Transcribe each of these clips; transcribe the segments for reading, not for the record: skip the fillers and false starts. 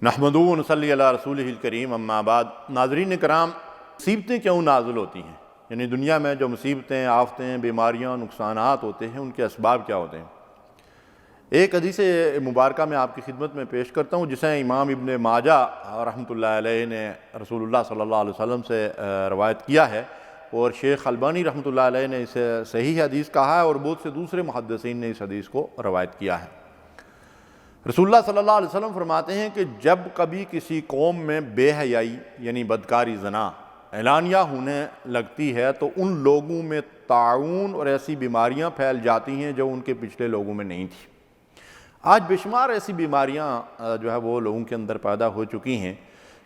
نحمدہ و نصلی علی رسولہ الکریم اما بعد۔ ناظرین کرام، مصیبتیں کیوں نازل ہوتی ہیں؟ یعنی دنیا میں جو مصیبتیں، آفتیں، بیماریاں، نقصانات ہوتے ہیں، ان کے اسباب کیا ہوتے ہیں؟ ایک حدیث مبارکہ میں آپ کی خدمت میں پیش کرتا ہوں، جسے امام ابن ماجہ رحمۃ اللہ علیہ نے رسول اللہ صلی اللہ علیہ وسلم سے روایت کیا ہے، اور شیخ البانی رحمۃ اللہ علیہ نے اسے صحیح حدیث کہا ہے، اور بہت سے دوسرے محدثین نے اس حدیث کو روایت کیا ہے۔ رسول اللہ صلی اللہ علیہ وسلم فرماتے ہیں کہ جب کبھی کسی قوم میں بے حیائی یعنی بدکاری، زنا اعلانیہ ہونے لگتی ہے تو ان لوگوں میں طاعون اور ایسی بیماریاں پھیل جاتی ہیں جو ان کے پچھلے لوگوں میں نہیں تھی۔ آج بے شمار ایسی بیماریاں جو ہے وہ لوگوں کے اندر پیدا ہو چکی ہیں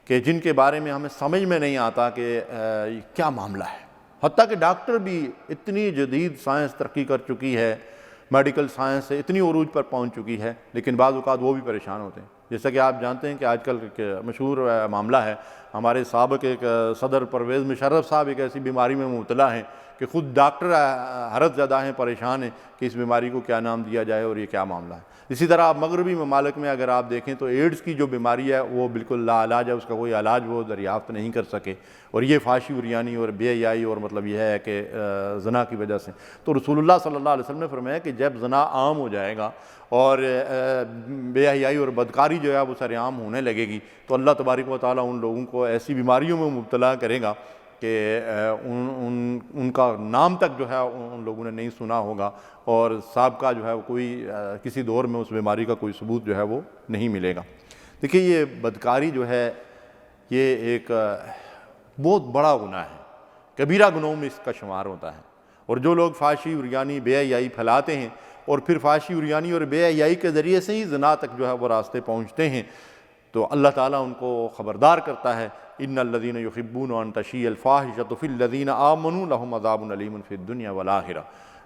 کہ جن کے بارے میں ہمیں سمجھ میں نہیں آتا کہ کیا معاملہ ہے۔ حتیٰ کہ ڈاکٹر بھی اتنی جدید سائنس ترقی کر چکی ہے، میڈیکل سائنس اتنی عروج پر پہنچ چکی ہے، لیکن بعض اوقات وہ بھی پریشان ہوتے ہیں۔ جیسا کہ آپ جانتے ہیں کہ آج کل ایک مشہور معاملہ ہے، ہمارے سابق ایک صدر پرویز مشرف صاحب ایک ایسی بیماری میں مبتلا ہیں کہ خود ڈاکٹر حیرت زدہ ہیں، پریشان ہیں کہ اس بیماری کو کیا نام دیا جائے اور یہ کیا معاملہ ہے۔ اسی طرح آپ مغربی ممالک میں اگر آپ دیکھیں تو ایڈز کی جو بیماری ہے وہ بالکل لا علاج ہے، اس کا کوئی علاج وہ دریافت نہیں کر سکے، اور یہ فحشی عریانی اور بے حیائی اور مطلب یہ ہے کہ زنا کی وجہ سے۔ تو رسول اللہ صلی اللہ علیہ وسلم نے فرمایا کہ جب زنا عام ہو جائے گا اور بے حیائی اور بدکاری جو ہے وہ سر عام ہونے لگے گی تو اللہ تبارک و تعالیٰ ان لوگوں کو ایسی بیماریوں میں مبتلا کرے گا کہ ان کا نام تک جو ہے ان لوگوں نے نہیں سنا ہوگا، اور سابقہ جو ہے کوئی کسی دور میں اس بیماری کا کوئی ثبوت جو ہے وہ نہیں ملے گا۔ دیکھیے، یہ بدکاری جو ہے یہ ایک بہت بڑا گناہ ہے، کبیرہ گناہوں میں اس کا شمار ہوتا ہے، اور جو لوگ فحشی عریانی بے حیائی پھیلاتے ہیں اور پھر فحشی عریانی اور بے حیائی کے ذریعے سے ہی زنا تک جو ہے وہ راستے پہنچتے ہیں، تو اللہ تعالیٰ ان کو خبردار کرتا ہے، ان الذین یحبون ان تشیع الفاحشۃ فی الذین آمنوا لہم عذاب علیم فی الدنیا والآخرہ۔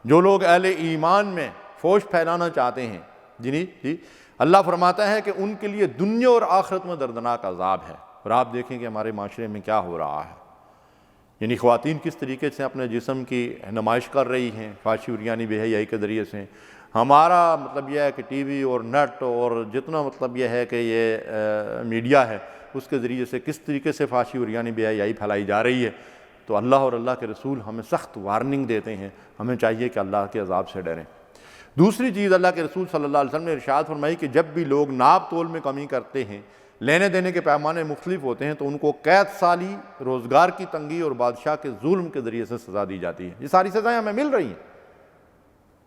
جو لوگ اہل ایمان میں فحش پھیلانا چاہتے ہیں، جی اللہ فرماتا ہے کہ ان کے لیے دنیا اور آخرت میں دردناک عذاب ہے۔ اور آپ دیکھیں کہ ہمارے معاشرے میں کیا ہو رہا ہے، یعنی خواتین کس طریقے سے اپنے جسم کی نمائش کر رہی ہیں فحشی عریانی بے حیائی کے ذریعے سے۔ ہمارا مطلب یہ ہے کہ ٹی وی اور نیٹ اور جتنا مطلب یہ ہے کہ یہ میڈیا ہے، اس کے ذریعے سے کس طریقے سے فحشی عریانی بے حیائی پھیلائی جا رہی ہے۔ تو اللہ اور اللہ کے رسول ہمیں سخت وارننگ دیتے ہیں، ہمیں چاہیے کہ اللہ کے عذاب سے ڈریں۔ دوسری چیز اللہ کے رسول صلی اللہ علیہ وسلم نے ارشاد فرمائی کہ جب بھی لوگ ناپ تول میں کمی کرتے ہیں، لینے دینے کے پیمانے مختلف ہوتے ہیں، تو ان کو قید سالی، روزگار کی تنگی اور بادشاہ کے ظلم کے ذریعے سے سزا دی جاتی ہے۔ یہ ساری سزائیں ہمیں مل رہی ہیں۔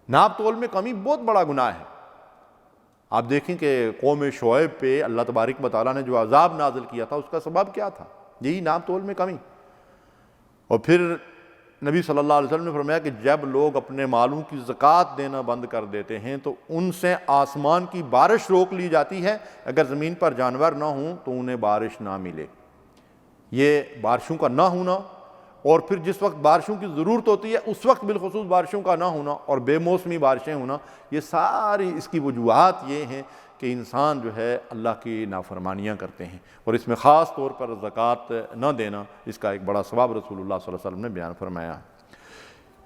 ناپ تول میں کمی بہت بڑا گناہ ہے۔ آپ دیکھیں کہ قوم شعیب پہ اللہ تبارک و تعالیٰ نے جو عذاب نازل کیا تھا، اس کا سبب کیا تھا؟ یہی ناپ تول میں کمی۔ اور پھر نبی صلی اللہ علیہ وسلم نے فرمایا کہ جب لوگ اپنے مالوں کی زکوٰۃ دینا بند کر دیتے ہیں تو ان سے آسمان کی بارش روک لی جاتی ہے، اگر زمین پر جانور نہ ہوں تو انہیں بارش نہ ملے۔ یہ بارشوں کا نہ ہونا، اور پھر جس وقت بارشوں کی ضرورت ہوتی ہے اس وقت بالخصوص بارشوں کا نہ ہونا، اور بے موسمی بارشیں ہونا، یہ ساری اس کی وجوہات یہ ہیں کہ انسان جو ہے اللہ کی نافرمانیاں کرتے ہیں، اور اس میں خاص طور پر زکوٰۃ نہ دینا، اس کا ایک بڑا ثواب رسول اللہ صلی اللہ علیہ وسلم نے بیان فرمایا ہے۔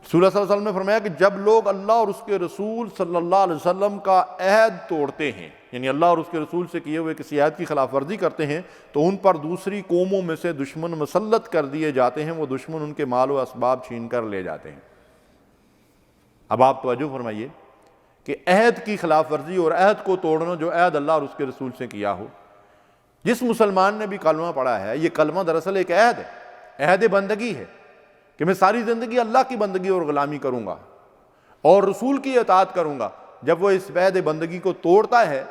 رسول اللہ صلی اللہ علیہ وسلم نے فرمایا کہ جب لوگ اللہ اور اس کے رسول صلی اللہ علیہ وسلم کا عہد توڑتے ہیں، یعنی اللہ اور اس کے رسول سے کیے ہوئے کسی عہد کی خلاف ورزی کرتے ہیں، تو ان پر دوسری قوموں میں سے دشمن مسلط کر دیے جاتے ہیں، وہ دشمن ان کے مال و اسباب چھین کر لے جاتے ہیں۔ اب آپ توجہ فرمائیے کہ عہد کی خلاف ورزی اور عہد کو توڑنا، جو عہد اللہ اور اس کے رسول سے کیا ہو، جس مسلمان نے بھی کلمہ پڑھا ہے، یہ کلمہ دراصل ایک عہد ہے، عہد بندگی ہے کہ میں ساری زندگی اللہ کی بندگی اور غلامی کروں گا اور رسول کی اطاعت کروں گا۔ جب وہ اس عہد بندگی کو توڑتا ہے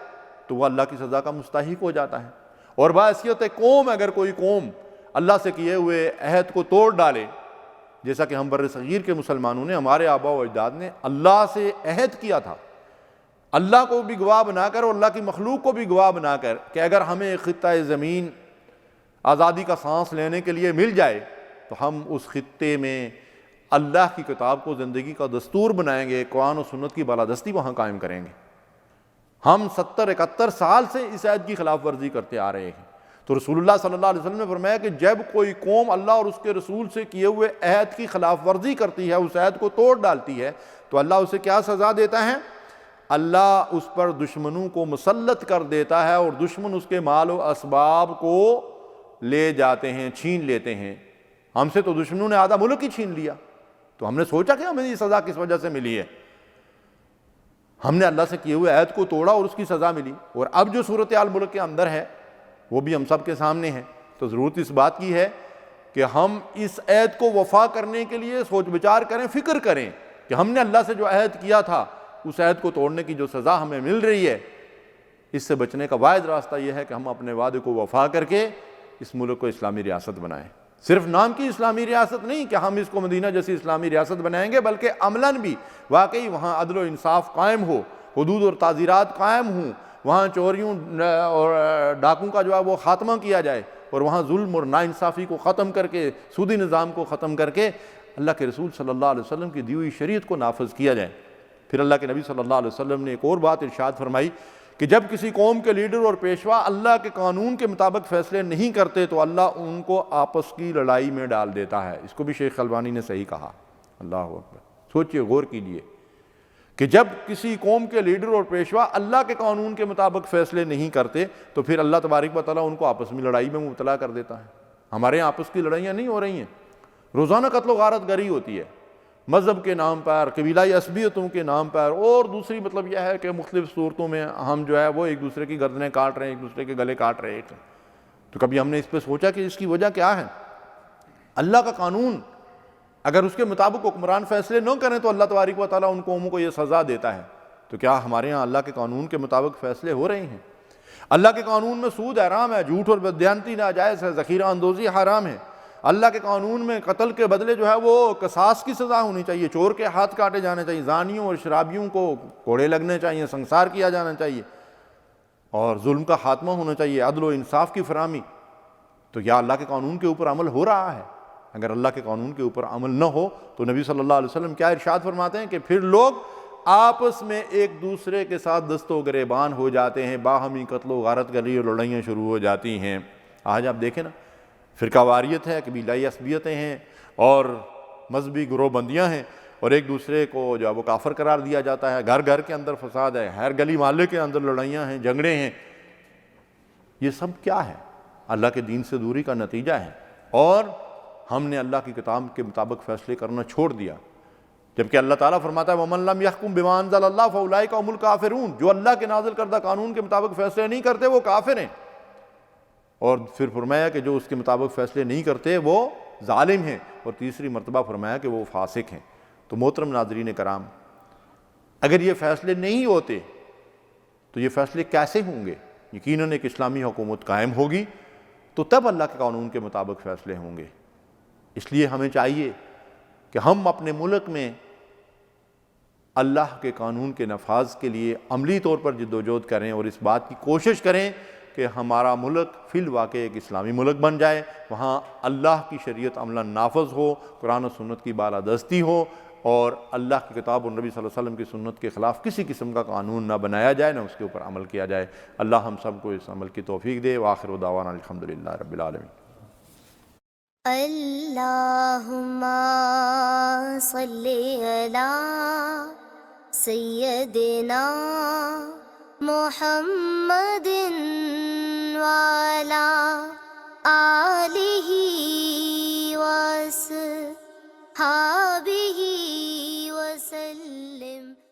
تو وہ اللہ کی سزا کا مستحق ہو جاتا ہے۔ اور بحیثیت قوم، اگر کوئی قوم اللہ سے کیے ہوئے عہد کو توڑ ڈالے، جیسا کہ ہم بر صغیر کے مسلمانوں نے، ہمارے آباء و اجداد نے اللہ سے عہد کیا تھا، اللہ کو بھی گواہ بنا کر اور اللہ کی مخلوق کو بھی گواہ بنا کر، کہ اگر ہمیں خطہ زمین آزادی کا سانس لینے کے لیے مل جائے تو ہم اس خطے میں اللہ کی کتاب کو زندگی کا دستور بنائیں گے، قرآن و سنت کی بالادستی وہاں قائم کریں گے۔ ہم 70-71 سال سے اس عہد کی خلاف ورزی کرتے آ رہے ہیں۔ تو رسول اللہ صلی اللہ علیہ وسلم نے فرمایا کہ جب کوئی قوم اللہ اور اس کے رسول سے کیے ہوئے عہد کی خلاف ورزی کرتی ہے، اس عہد کو توڑ ڈالتی ہے، تو اللہ اسے کیا سزا دیتا ہے اللہ اس پر دشمنوں کو مسلط کر دیتا ہے اور دشمن اس کے مال و اسباب کو لے جاتے ہیں، چھین لیتے ہیں۔ ہم سے تو دشمنوں نے آدھا ملک ہی چھین لیا، تو ہم نے سوچا کہ ہمیں یہ سزا کس وجہ سے ملی ہے؟ ہم نے اللہ سے کیے ہوئے عہد کو توڑا اور اس کی سزا ملی، اور اب جو صورتحال ملک کے اندر ہے وہ بھی ہم سب کے سامنے ہے۔ تو ضرورت اس بات کی ہے کہ ہم اس عہد کو وفا کرنے کے لیے سوچ بچار کریں، فکر کریں کہ ہم نے اللہ سے جو عہد کیا تھا اس عہد کو توڑنے کی جو سزا ہمیں مل رہی ہے، اس سے بچنے کا واحد راستہ یہ ہے کہ ہم اپنے وعدے کو وفا کر کے اس ملک کو اسلامی ریاست بنائیں۔ صرف نام کی اسلامی ریاست نہیں کہ ہم اس کو مدینہ جیسی اسلامی ریاست بنائیں گے، بلکہ عملاً بھی واقعی وہاں عدل و انصاف قائم ہو، حدود اور تعزیرات قائم ہوں، وہاں چوریوں اور ڈاکوں کا جو ہے وہ خاتمہ کیا جائے، اور وہاں ظلم اور ناانصافی کو ختم کر کے، سودی نظام کو ختم کر کے اللہ کے رسول صلی اللہ علیہ وسلم کی دی ہوئی شریعت کو نافذ کیا جائے۔ پھر اللہ کے نبی صلی اللہ علیہ وسلم نے ایک اور بات ارشاد فرمائی کہ جب کسی قوم کے لیڈر اور پیشوا اللہ کے قانون کے مطابق فیصلے نہیں کرتے تو اللہ ان کو آپس کی لڑائی میں ڈال دیتا ہے۔ اس کو بھی شیخ البانی نے صحیح کہا۔ اللہ اکبر، سوچئے، غور کیجئے کہ جب کسی قوم کے لیڈر اور پیشوا اللہ کے قانون کے مطابق فیصلے نہیں کرتے تو پھر اللہ تبارک و تعالیٰ ان کو آپس میں لڑائی میں مبتلا کر دیتا ہے۔ ہمارے یہاں آپس کی لڑائیاں نہیں ہو رہی ہیں، روزانہ قتل و غارت گری ہوتی ہے، مذہب کے نام پر، قبیلائی عصبیتوں کے نام پر، اور دوسری مطلب یہ ہے کہ مختلف صورتوں میں ہم جو ہے وہ ایک دوسرے کی گردنیں کاٹ رہے ہیں، ایک دوسرے کے گلے کاٹ رہے ہیں۔ تو کبھی ہم نے اس پہ سوچا کہ اس کی وجہ کیا ہے؟ اللہ کا قانون اگر اس کے مطابق حکمران فیصلے نہ کریں تو اللہ تبارک و تعالیٰ ان قوموں کو یہ سزا دیتا ہے۔ تو کیا ہمارے ہاں اللہ کے قانون کے مطابق فیصلے ہو رہے ہیں؟ اللہ کے قانون میں سود حرام ہے، جھوٹ اور بددیانتی ناجائز ہے، ذخیرہ اندوزی حرام ہے۔ اللہ کے قانون میں قتل کے بدلے جو ہے وہ قصاص کی سزا ہونی چاہیے، چور کے ہاتھ کاٹے جانے چاہیے، زانیوں اور شرابیوں کو کوڑے لگنے چاہیے، سنسار کیا جانا چاہیے، اور ظلم کا خاتمہ ہونا چاہیے، عدل و انصاف کی فراہمی۔ تو یا اللہ کے قانون کے اوپر عمل ہو رہا ہے؟ اگر اللہ کے قانون کے اوپر عمل نہ ہو تو نبی صلی اللہ علیہ وسلم کیا ارشاد فرماتے ہیں کہ پھر لوگ آپس میں ایک دوسرے کے ساتھ دست و گریبان ہو جاتے ہیں، باہمی قتل و غارت گری اور لڑائیاں شروع ہو جاتی ہیں۔ آج آپ دیکھیں نا، فرقہ واریت ہے، قبیلائی عصبیتیں ہیں اور مذہبی گروہ بندیاں ہیں، اور ایک دوسرے کو جو ہے وہ کافر قرار دیا جاتا ہے، گھر گھر کے اندر فساد ہے، ہر گلی محلے کے اندر لڑائیاں ہیں، جھگڑے ہیں۔ یہ سب کیا ہے؟ اللہ کے دین سے دوری کا نتیجہ ہے، اور ہم نے اللہ کی کتاب کے مطابق فیصلے کرنا چھوڑ دیا، جبکہ اللہ تعالیٰ فرماتا ہے وَمَن لَمْ يَحْكُمْ بِمَا أَنزَلَ اللَّهُ فَأُولَٰئِكَ هُمُ الْكَافِرُونَ، جو اللہ کے نازل کردہ قانون کے مطابق فیصلے نہیں کرتے وہ کافر ہیں، اور پھر فرمایا کہ جو اس کے مطابق فیصلے نہیں کرتے وہ ظالم ہیں، اور تیسری مرتبہ فرمایا کہ وہ فاسق ہیں۔ تو محترم ناظرین کرام، اگر یہ فیصلے نہیں ہوتے تو یہ فیصلے کیسے ہوں گے؟ یقیناً ایک اسلامی حکومت قائم ہوگی تو تب اللہ کے قانون کے مطابق فیصلے ہوں گے۔ اس لیے ہمیں چاہیے کہ ہم اپنے ملک میں اللہ کے قانون کے نفاذ کے لیے عملی طور پر جدوجہد کریں، اور اس بات کی کوشش کریں کہ ہمارا ملک فی الواقع ایک اسلامی ملک بن جائے، وہاں اللہ کی شریعت عملاً نافذ ہو، قرآن و سنت کی بالادستی ہو، اور اللہ کی کتاب اور نبی صلی اللہ علیہ وسلم کی سنت کے خلاف کسی قسم کا قانون نہ بنایا جائے، نہ اس کے اوپر عمل کیا جائے۔ اللہ ہم سب کو اس عمل کی توفیق دے۔ وآخر دعوانا الحمدللہ رب العالمین۔ اللہم صلی علی سیدنا محمد وعلی